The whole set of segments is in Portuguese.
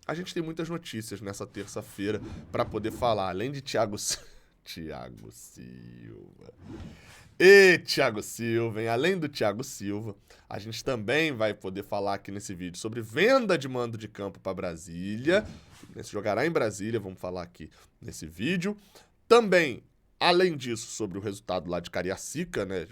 A gente tem muitas notícias nessa terça-feira para poder falar, além de Thiago Silva. E Thiago Silva, hein? Além do Thiago Silva, a gente também vai poder falar aqui nesse vídeo sobre venda de mando de campo para Brasília. Se jogará em Brasília, vamos falar aqui nesse vídeo. Também, além disso, sobre o resultado lá de Cariacica, né?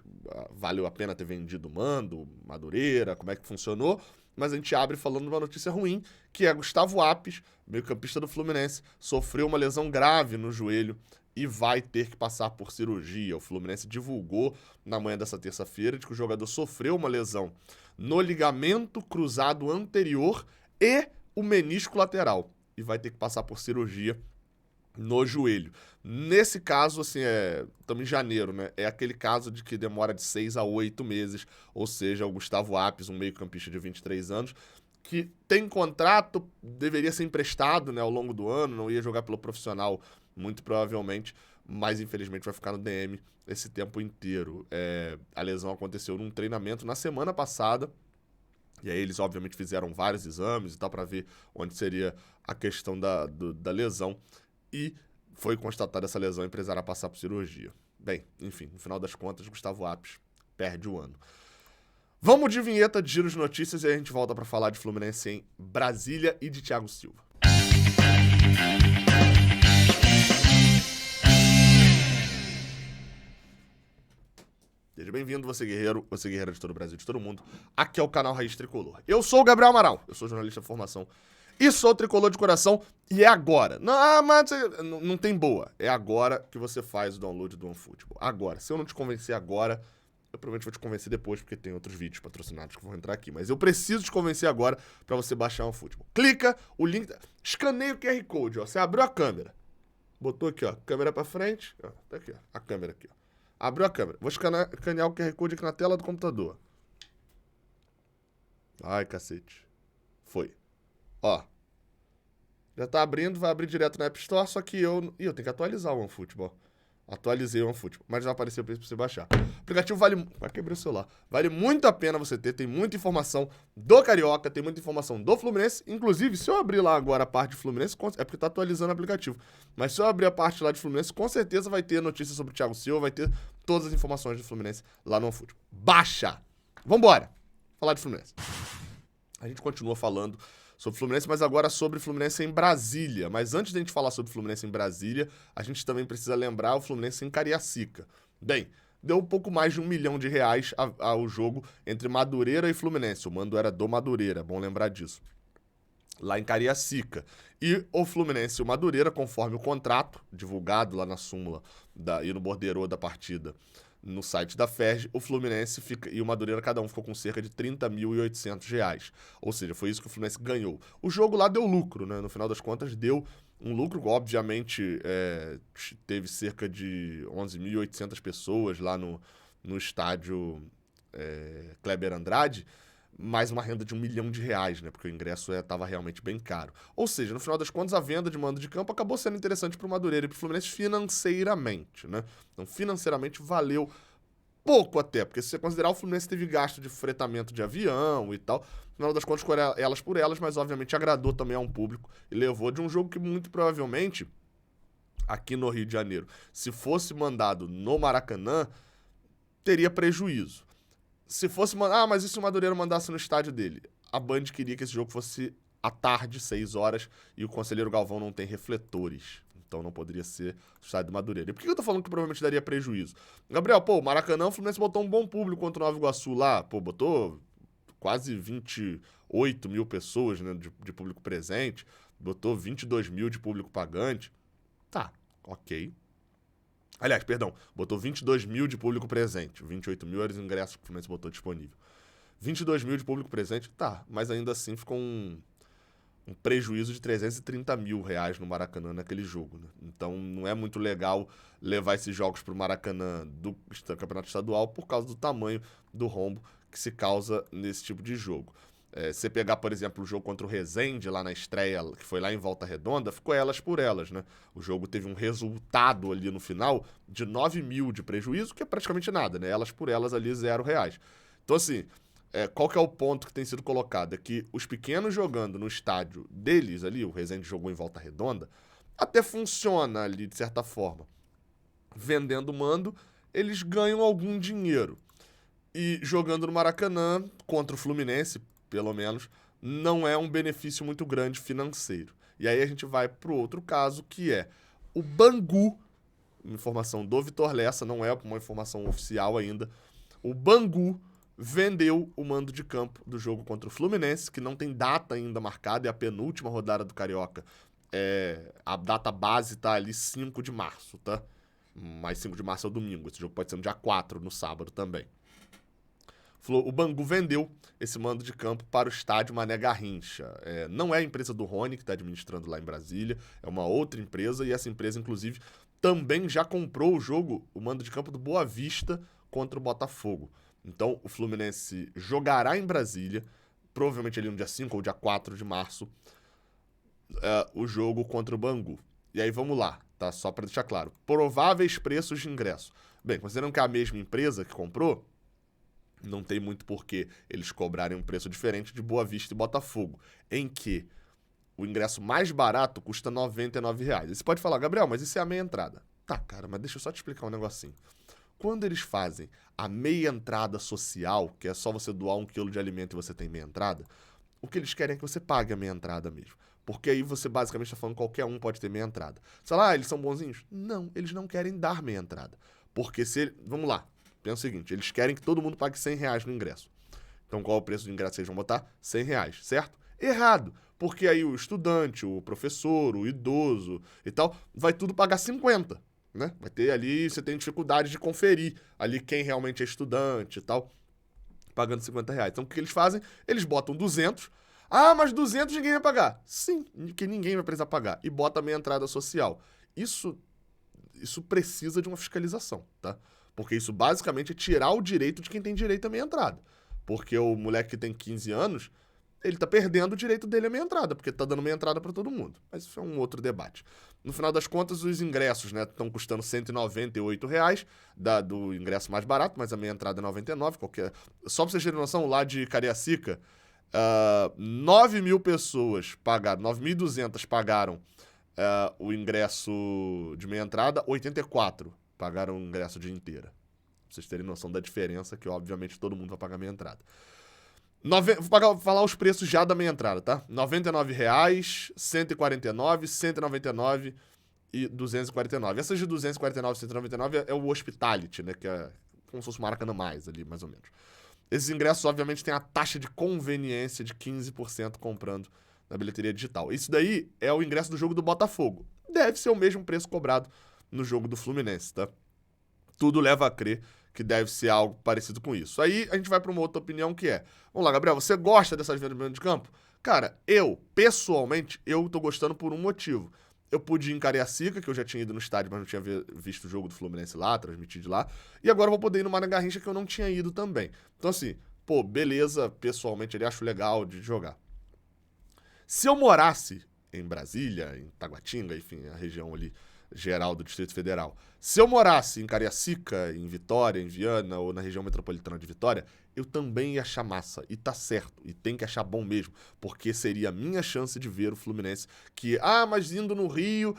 Valeu a pena ter vendido o mando, Madureira, como é que funcionou. Mas a gente abre falando de uma notícia ruim, que é Gustavo Apes, meio-campista do Fluminense, sofreu uma lesão grave no joelho e vai ter que passar por cirurgia. O Fluminense divulgou na manhã dessa terça-feira de que o jogador sofreu uma lesão no ligamento cruzado anterior e o menisco lateral e vai ter que passar por cirurgia no joelho. Nesse caso, assim, estamos em janeiro, né? É aquele caso de que demora de 6 a 8 meses, ou seja, o Gustavo Apes, um meio-campista de 23 anos, que tem contrato, deveria ser emprestado, né, ao longo do ano, não ia jogar pelo profissional, muito provavelmente, mas infelizmente vai ficar no DM esse tempo inteiro. A lesão aconteceu num treinamento na semana passada, e aí eles obviamente fizeram vários exames e tal para ver onde seria a questão da lesão, e foi constatada essa lesão e precisará passar por cirurgia. Bem, enfim, no final das contas, Gustavo Apes perde o ano. Vamos de vinheta de giro de notícias e aí a gente volta para falar de Fluminense em Brasília e de Thiago Silva. Seja bem-vindo, você guerreira de todo o Brasil, de todo mundo. Aqui é o canal Raiz Tricolor. Eu sou o Gabriel Amaral, eu sou jornalista de formação e sou tricolor de coração. E é agora. Não, mas não tem boa. É agora que você faz o download do OneFootball. Agora. Se eu não te convencer agora, eu provavelmente vou te convencer depois, porque tem outros vídeos patrocinados que vão entrar aqui. Mas eu preciso te convencer agora para você baixar o OneFootball. Clica, o link... Escaneia o QR Code, ó. Você abriu a câmera. Botou aqui, ó. Câmera para frente. Ó, tá aqui, ó. A câmera aqui, ó. Abriu a câmera. Vou escanear o QR Code aqui na tela do computador. Ai, cacete. Foi. Ó. Já tá abrindo, vai abrir direto na App Store, só que eu tenho que atualizar o OneFootball. Atualizei o OneFootball, mas já apareceu pra você baixar. O aplicativo vale... Vai quebrar o celular. Vale muito a pena você ter, tem muita informação do Carioca, tem muita informação do Fluminense. Inclusive, se eu abrir lá agora a parte de Fluminense, é porque tá atualizando o aplicativo. Mas se eu abrir a parte lá de Fluminense, com certeza vai ter notícias sobre o Thiago Silva, vai ter todas as informações do Fluminense lá no OneFootball. Baixa! Vambora! Falar de Fluminense. A gente continua falando sobre Fluminense, mas agora sobre Fluminense em Brasília. Mas antes de a gente falar sobre Fluminense em Brasília, a gente também precisa lembrar o Fluminense em Cariacica. Bem, deu um pouco mais de R$1 milhão ao jogo entre Madureira e Fluminense. O mando era do Madureira, é bom lembrar disso. Lá em Cariacica. E o Fluminense e o Madureira, conforme o contrato, divulgado lá na súmula e no borderô da partida, no site da FERJ, o Fluminense e o Madureira, cada um ficou com cerca de R$30.800. Ou seja, foi isso que o Fluminense ganhou. O jogo lá deu lucro, né? No final das contas, deu um lucro. Obviamente, teve cerca de 11.800 pessoas lá no estádio Kleber Andrade, mais uma renda de R$1 milhão, né? Porque o ingresso estava realmente bem caro. Ou seja, no final das contas, a venda de mando de campo acabou sendo interessante para o Madureira e para o Fluminense financeiramente, né? Então, financeiramente, valeu pouco até, porque se você considerar, o Fluminense teve gasto de fretamento de avião e tal. No final das contas, elas por elas, mas obviamente agradou também a um público e levou de um jogo que muito provavelmente, aqui no Rio de Janeiro, se fosse mandado no Maracanã, teria prejuízo. Se fosse... mas e se o Madureira mandasse no estádio dele? A Band queria que esse jogo fosse à tarde, 6 horas, e o conselheiro Galvão não tem refletores. Então não poderia ser o estádio do Madureira. E por que eu tô falando que provavelmente daria prejuízo? Gabriel, o Maracanã, o Fluminense botou um bom público contra o Nova Iguaçu lá. Botou quase 28 mil pessoas, né, de público presente. Botou 22 mil de público pagante. Tá, ok. Aliás, perdão, botou 22 mil de público presente. 28 mil eram os ingressos que o Fluminense botou disponível. 22 mil de público presente, tá, mas ainda assim ficou um prejuízo de R$330 mil no Maracanã naquele jogo, né? Então não é muito legal levar esses jogos para o Maracanã do Campeonato Estadual por causa do tamanho do rombo que se causa nesse tipo de jogo. Você pegar, por exemplo, o jogo contra o Resende, lá na estreia, que foi lá em Volta Redonda, ficou elas por elas, né? O jogo teve um resultado ali no final de 9 mil de prejuízo, que é praticamente nada, né? Elas por elas ali R$0. Então, assim, qual que é o ponto que tem sido colocado? É que os pequenos jogando no estádio deles ali, o Resende jogou em Volta Redonda, até funciona ali de certa forma. Vendendo mando, eles ganham algum dinheiro. E jogando no Maracanã, contra o Fluminense, pelo menos, não é um benefício muito grande financeiro. E aí a gente vai pro outro caso, que é o Bangu, uma informação do Vitor Lessa, não é uma informação oficial ainda. O Bangu vendeu o mando de campo do jogo contra o Fluminense, que não tem data ainda marcada, é a penúltima rodada do Carioca. A data base tá ali 5 de março, tá? Mas 5 de março é o domingo, esse jogo pode ser no dia 4, no sábado também. O Bangu vendeu esse mando de campo para o estádio Mané Garrincha. Não é a empresa do Rony que está administrando lá em Brasília, é uma outra empresa, e essa empresa, inclusive, também já comprou o mando de campo do Boa Vista contra o Botafogo. Então, o Fluminense jogará em Brasília, provavelmente ali no dia 5 ou dia 4 de março, o jogo contra o Bangu. E aí vamos lá, tá? Só para deixar claro. Prováveis preços de ingresso. Bem, considerando que é a mesma empresa que comprou, não tem muito porquê eles cobrarem um preço diferente de Boa Vista e Botafogo, em que o ingresso mais barato custa R$ 99. E você pode falar, Gabriel, mas isso é a meia entrada. Tá, cara, mas deixa eu só te explicar um negocinho. Quando eles fazem a meia entrada social, que é só você doar 1 quilo de alimento e você tem meia entrada, o que eles querem é que você pague a meia entrada mesmo. Porque aí você basicamente está falando que qualquer um pode ter meia entrada. Sei lá, eles são bonzinhos? Não, eles não querem dar meia entrada. Porque vamos lá, pensa o seguinte, eles querem que todo mundo pague R$ 100 no ingresso. Então qual é o preço do ingresso que eles vão botar? R$ 100, certo? Errado, porque aí o estudante, o professor, o idoso e tal, vai tudo pagar 50, né? Vai ter ali, você tem dificuldade de conferir ali quem realmente é estudante e tal, pagando R$ 50. Então o que eles fazem? Eles botam 200. Ah, mas 200 ninguém vai pagar. Sim, que ninguém vai precisar pagar. E bota a meia entrada social. Isso precisa de uma fiscalização, tá? Porque isso basicamente é tirar o direito de quem tem direito à meia entrada. Porque o moleque que tem 15 anos, ele tá perdendo o direito dele à meia entrada, porque tá dando meia entrada para todo mundo. Mas isso é um outro debate. No final das contas, os ingressos, né, estão custando R$ 198 do ingresso mais barato, mas a meia entrada é 99, Só pra vocês terem noção, lá de Cariacica, 9.000 pessoas pagaram, 9.200 pagaram o ingresso de meia entrada, 84 pagaram o ingresso de inteira. Pra vocês terem noção da diferença, que obviamente todo mundo vai pagar meia entrada. Vou falar os preços já da meia entrada, tá? R$ 99, R$ 149, R$ 199 e R$ 249. Essas de 249 e 199 é o Hospitality, né? Que é como se fosse o Maracanã mais ali, mais ou menos. Esses ingressos, obviamente, têm a taxa de conveniência de 15% comprando na bilheteria digital. Isso daí é o ingresso do jogo do Botafogo. Deve ser o mesmo preço cobrado no jogo do Fluminense, tá? Tudo leva a crer que deve ser algo parecido com isso. Aí a gente vai para uma outra opinião que é... Vamos lá, Gabriel, você gosta dessas vendas de campo? Cara, pessoalmente, eu tô gostando por um motivo. Eu pude ir em Cariacica, que eu já tinha ido no estádio, mas não tinha visto o jogo do Fluminense lá, transmitido de lá. E agora eu vou poder ir no Mané Garrincha, que eu não tinha ido também. Então assim, beleza, pessoalmente, ele acho legal de jogar. Se eu morasse em Brasília, em Taguatinga, enfim, a região ali geral do Distrito Federal, se eu morasse em Cariacica, em Vitória, em Viana ou na região metropolitana de Vitória, eu também ia achar massa. E tá certo. E tem que achar bom mesmo. Porque seria a minha chance de ver o Fluminense. Mas indo no Rio...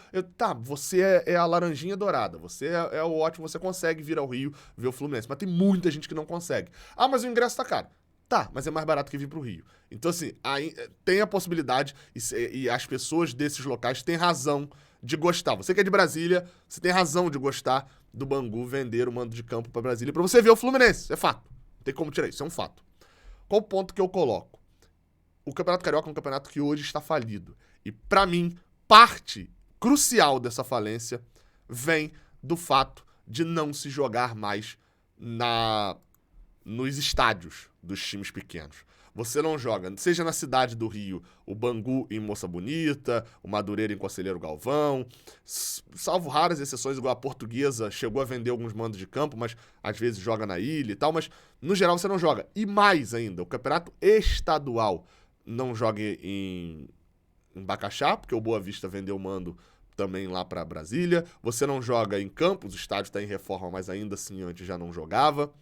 você é a laranjinha dourada. Você é o ótimo. Você consegue vir ao Rio ver o Fluminense. Mas tem muita gente que não consegue. Mas o ingresso tá caro. Tá, mas é mais barato que vir pro Rio. Então, assim, aí tem a possibilidade e as pessoas desses locais têm razão de gostar. Você que é de Brasília, você tem razão de gostar do Bangu vender o mando de campo pra Brasília pra você ver o Fluminense. É fato. Não tem como tirar isso, é um fato. Qual o ponto que eu coloco? O Campeonato Carioca é um campeonato que hoje está falido. E, pra mim, parte crucial dessa falência vem do fato de não se jogar mais nos estádios dos times pequenos. Você não joga, seja na cidade do Rio, o Bangu em Moça Bonita, o Madureira em Conselheiro Galvão, salvo raras exceções, igual a Portuguesa chegou a vender alguns mandos de campo, mas às vezes joga na ilha e tal, mas no geral você não joga. E mais ainda, o campeonato estadual não joga em Bacaxá, porque o Boa Vista vendeu o mando também lá para Brasília. Você não joga em Campos, o estádio está em reforma, mas ainda assim antes já não jogava.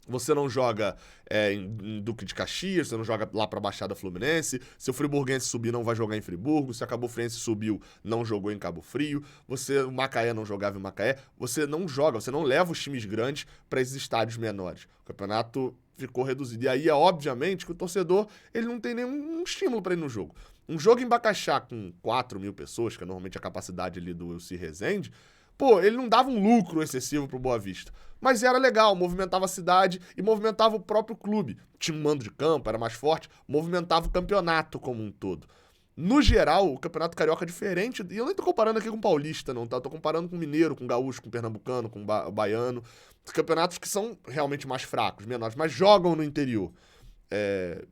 Você não joga em Duque de Caxias, você não joga lá pra Baixada Fluminense. Se o Friburguense subir, não vai jogar em Friburgo. Se a Cabo Friense subiu, não jogou em Cabo Frio. O Macaé não jogava em Macaé. Você não joga, você não leva os times grandes pra esses estádios menores. O campeonato ficou reduzido. E aí obviamente, que o torcedor ele não tem nenhum estímulo pra ir no jogo. Um jogo em Bacaxá com 4 mil pessoas, que é normalmente a capacidade ali do Elci Rezende, pô, ele não dava um lucro excessivo pro Boa Vista. Mas era legal, movimentava a cidade e movimentava o próprio clube. Tinha um mando de campo, era mais forte, movimentava o campeonato como um todo. No geral, o campeonato carioca é diferente, e eu nem tô comparando aqui com o paulista, não, tá? Eu tô comparando com o mineiro, com o gaúcho, com o pernambucano, com o baiano. Os campeonatos que são realmente mais fracos, menores, mas jogam no interior.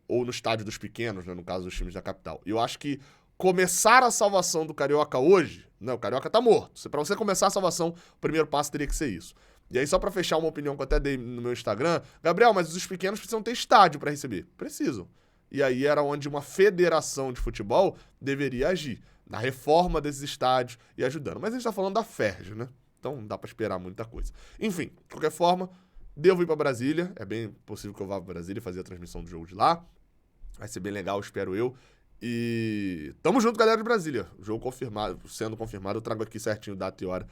Ou no estádio dos pequenos, né, no caso dos times da capital. E eu acho que começar a salvação do carioca hoje, né, o carioca tá morto. Pra você começar a salvação, o primeiro passo teria que ser isso. E aí, só pra fechar uma opinião que eu até dei no meu Instagram, Gabriel, mas os pequenos precisam ter estádio pra receber. Precisam. E aí era onde uma federação de futebol deveria agir, na reforma desses estádios e ajudando. Mas a gente tá falando da FERJ, né? Então não dá pra esperar muita coisa. Enfim, de qualquer forma, devo ir pra Brasília. É bem possível que eu vá pra Brasília fazer a transmissão do jogo de lá. Vai ser bem legal, espero eu. E tamo junto, galera de Brasília. O jogo confirmado, sendo confirmado, eu trago aqui certinho data e hora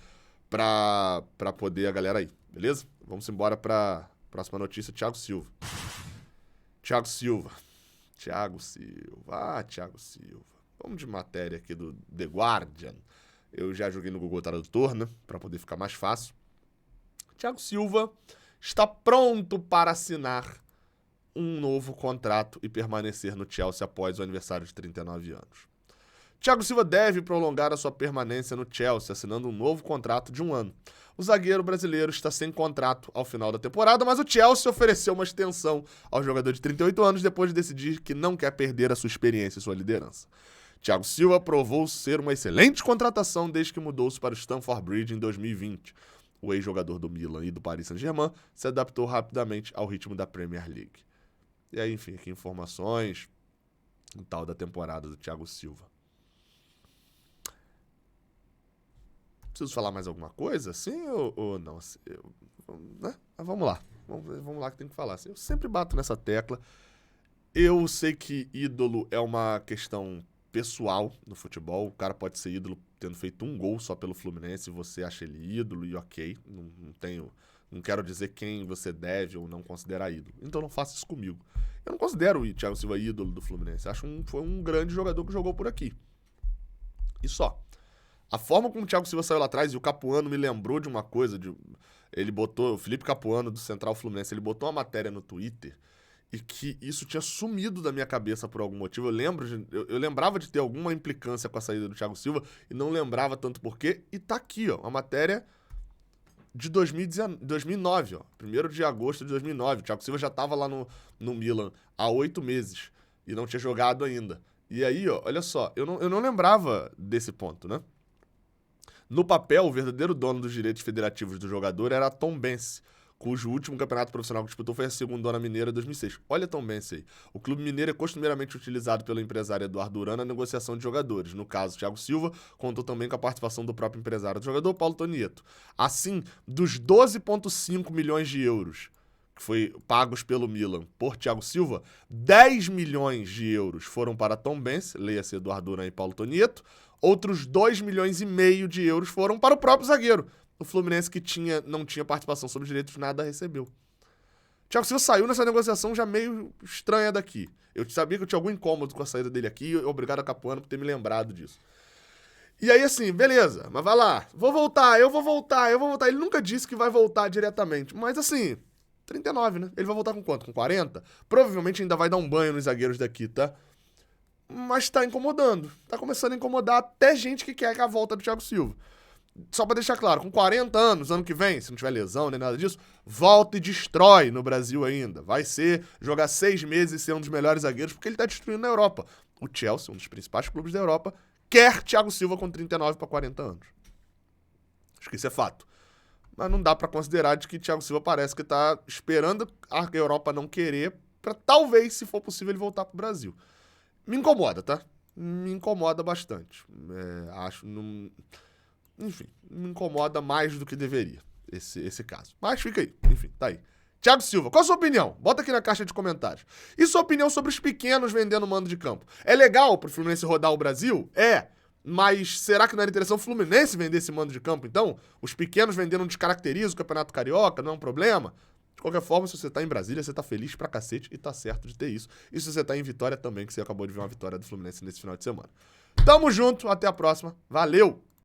pra poder a galera aí, beleza? Vamos embora pra próxima notícia, Thiago Silva. Thiago Silva. Vamos de matéria aqui do The Guardian. Eu já joguei no Google Tradutor, né? Pra poder ficar mais fácil. Thiago Silva está pronto para assinar um novo contrato e permanecer no Chelsea após o aniversário de 39 anos. Thiago Silva deve prolongar a sua permanência no Chelsea, assinando um novo contrato de 1 ano. O zagueiro brasileiro está sem contrato ao final da temporada, mas o Chelsea ofereceu uma extensão ao jogador de 38 anos depois de decidir que não quer perder a sua experiência e sua liderança. Thiago Silva provou ser uma excelente contratação desde que mudou-se para o Stamford Bridge em 2020. O ex-jogador do Milan e do Paris Saint-Germain se adaptou rapidamente ao ritmo da Premier League. E aí, enfim, aqui informações e tal da temporada do Thiago Silva. Preciso falar mais alguma coisa, assim, ou não? Assim, né? Mas vamos lá. Vamos lá que tem que falar. Assim, eu sempre bato nessa tecla. Eu sei que ídolo é uma questão pessoal no futebol. O cara pode ser ídolo tendo feito um gol só pelo Fluminense e você acha ele ídolo e ok. Não quero dizer quem você deve ou não considerar ídolo. Então não faça isso comigo. Eu não considero o Thiago Silva ídolo do Fluminense. Acho que foi um grande jogador que jogou por aqui. E só. A forma como o Thiago Silva saiu lá atrás, e o Capuano me lembrou de uma coisa, ele botou, o Felipe Capuano do Central Fluminense, ele botou uma matéria no Twitter e que isso tinha sumido da minha cabeça por algum motivo. Eu lembrava de ter alguma implicância com a saída do Thiago Silva e não lembrava tanto porquê. E tá aqui, ó, uma matéria de 2009, ó, 1º de agosto de 2009. O Thiago Silva já tava lá no Milan há 8 meses e não tinha jogado ainda. E aí, ó, olha só, eu não lembrava desse ponto, né? No papel, o verdadeiro dono dos direitos federativos do jogador era a Tombense, cujo último campeonato profissional que disputou foi a Segundona Mineira 2006. Olha a Tombense aí. O clube mineiro é costumeiramente utilizado pelo empresário Eduardo Duran na negociação de jogadores. No caso, Thiago Silva contou também com a participação do próprio empresário do jogador, Paulo Tonieto. Assim, dos 12,5 milhões de euros que foi pagos pelo Milan por Thiago Silva, 10 milhões de euros foram para a Tombense, leia-se Eduardo Duran e Paulo Tonieto. Outros 2,5 milhões de euros foram para o próprio zagueiro. O Fluminense, que não tinha participação sobre direitos, nada recebeu. Thiago Silva saiu nessa negociação já meio estranha daqui. Eu sabia que eu tinha algum incômodo com a saída dele aqui. Obrigado a Capuano por ter me lembrado disso. E aí, assim, beleza, mas vai lá. Eu vou voltar. Ele nunca disse que vai voltar diretamente. Mas, assim, 39, né? Ele vai voltar com quanto? Com 40? Provavelmente ainda vai dar um banho nos zagueiros daqui, tá? Mas tá incomodando. Tá começando a incomodar até gente que quer a volta do Thiago Silva. Só pra deixar claro, com 40 anos, ano que vem, se não tiver lesão nem nada disso, volta e destrói no Brasil ainda. Vai ser jogar 6 meses e ser um dos melhores zagueiros, porque ele tá destruindo na Europa. O Chelsea, um dos principais clubes da Europa, quer Thiago Silva com 39 para 40 anos. Acho que isso é fato. Mas não dá pra considerar de que Thiago Silva parece que tá esperando a Europa não querer pra talvez, se for possível, ele voltar pro Brasil. Me incomoda, tá? Me incomoda bastante. Enfim, me incomoda mais do que deveria esse caso. Mas fica aí. Enfim, tá aí. Thiago Silva, qual a sua opinião? Bota aqui na caixa de comentários. E sua opinião sobre os pequenos vendendo mando de campo? É legal pro Fluminense rodar o Brasil? É. Mas será que não era interessante o Fluminense vender esse mando de campo, então? Os pequenos vendendo não descaracteriza o Campeonato Carioca, não é um problema? De qualquer forma, se você tá em Brasília, você tá feliz pra cacete e tá certo de ter isso. E se você tá em Vitória também, que você acabou de ver uma vitória do Fluminense nesse final de semana. Tamo junto, até a próxima. Valeu!